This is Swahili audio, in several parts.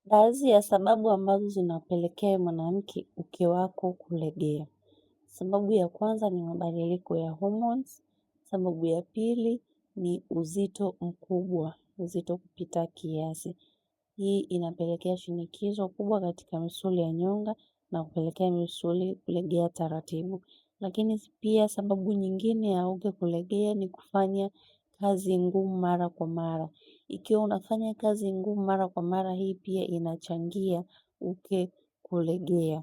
Baadhi ya sababu ambazo zinapelekea mwanamke uke wako kulegea. Sababu ya kwanza ni mabadiliko ya hormones. Sababu ya pili ni uzito mkubwa, uzito kupita kiasi. Hii inapelekea shinikizo kubwa katika misuli ya nyonga na kupelekea misuli kulegea taratibu. Lakini pia sababu nyingine ya uke kulegea ni kufanya kazi ngumu mara kwa mara. Ikiwa unafanya kazi ngumu mara kwa mara, hii pia inachangia uke kulegea.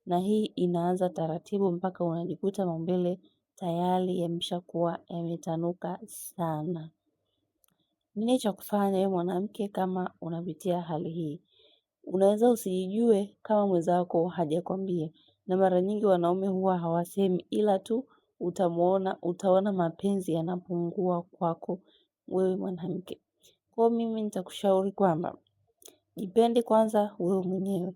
Na hii inaanza taratibu mpaka unajikuta maumbile tayari yameshakuwa yametanuka sana. Nini cha kufanya wewe mwanamke kama unapitia hali hii? Unaweza usijue kama mwenzako hajakwambia. Na mara nyingi wanaume huwa hawasemi, ila tu utaona mapenzi yanapungua kwako wewe mwanamke. Kwa mimi nitakushauri kwamba jipende kwanza wewe mwenyewe.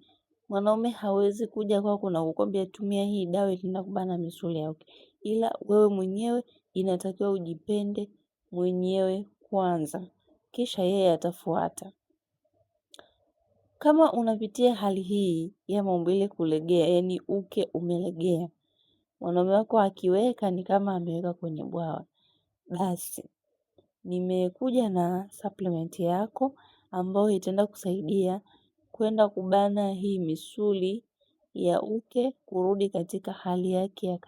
Mwanaume hawezi kuja kwako na kukwambia tumia hii dawa itaenda kubana misuli ya uke. Ila wewe mwenyewe inatakiwa ujipende mwenyewe kwanza. Kisha yeye atafuata. Kama unapitia hali hii ya maumbile kulegea, yani uke umelegea, mwanaume wako akiweka ni kama ameweka kwenye bwawa. Basi, nimekuja na supplement yako ambayo itaenda kusaidia kwenda kubana hii misuli ya uke kurudi katika hali yake ya